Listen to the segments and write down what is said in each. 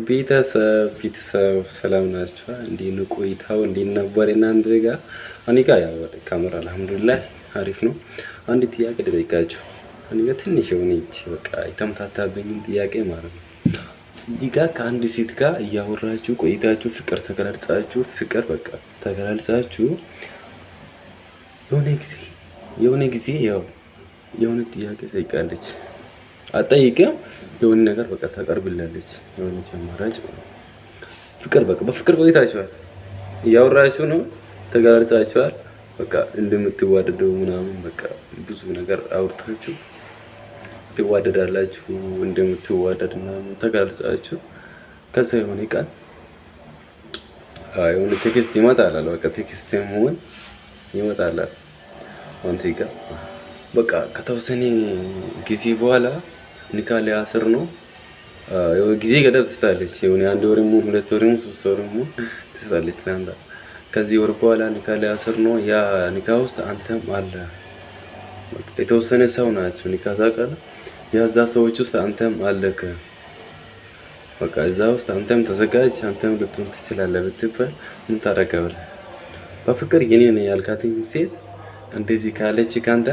ቤተሰብ ሰላም ናቸው። እንዴት ነው ቆይታው? እንዴት ነበር እናንተ ጋር? እኔ ጋር ያው ካሜራ አልሐምዱሊላህ አሪፍ ነው። አንድ ጥያቄ ልጠይቃችሁ። እኔ ጋር ትንሽ የሆነች በቃ የተምታታብኝን ጥያቄ ማለት ነው። እዚህ ጋር ከአንድ ሴት ጋር እያወራችሁ ቆይታችሁ ፍቅር በቃ ተገላልጻችሁ የሆነ ጊዜ ያው የሆነ ጥያቄ ጠይቃለች አጠይቅም የሆነ ነገር በቃ ታቀርብላለች። የሆነ አማራጭ ፍቅር በቃ በፍቅር ቆይታችኋል፣ እያወራችሁ ነው፣ ተጋርጻችኋል። በቃ እንደምትዋደዱ ምናምን በቃ ብዙ ነገር አውርታችሁ ትዋደዳላችሁ፣ እንደምትዋደድ ምናምን ተጋርጻችሁ ከዛ የሆነ ቃል የሆነ ቴክስት ይመጣል። በቃ ቴክስት መሆን ይመጣል አንተ ጋር በቃ ከተወሰነ ጊዜ በኋላ ኒካ ሊያስር ነው። ጊዜ ገደብ ትስጣለች። የሆነ አንድ ወርም ሁለት ወርም ሶስት ወርም ትስጣለች ለአንተ። ከዚህ ወር በኋላ ኒካ ሊያስር ነው። ያ ኒካ ውስጥ አንተም አለ። የተወሰነ ሰው ናቸው ኒካ ታውቃለህ። ያዛ ሰዎች ውስጥ አንተም አለክ። በቃ እዛ ውስጥ አንተም ተዘጋጅ፣ አንተም ልትሆን ትችላለህ ብትባል ምን ታደርጋለህ? በፍቅር የኔ ነው ያልካትኝ ሴት እንደዚህ ካለች ካንተ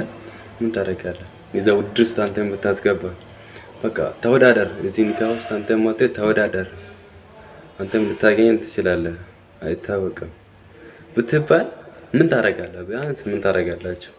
ምን ታደርጋለህ? የዛ ውድድር ውስጥ አንተም ብታስገባ በቃ ተወዳደር። እዚህ ኒካ ውስጥ አንተም ወጥተህ ተወዳደር፣ አንተም ልታገኝ ትችላለህ አይታወቅም ብትባል ምን ታደርጋለህ? ቢያንስ ምን ታደርጋላችሁ?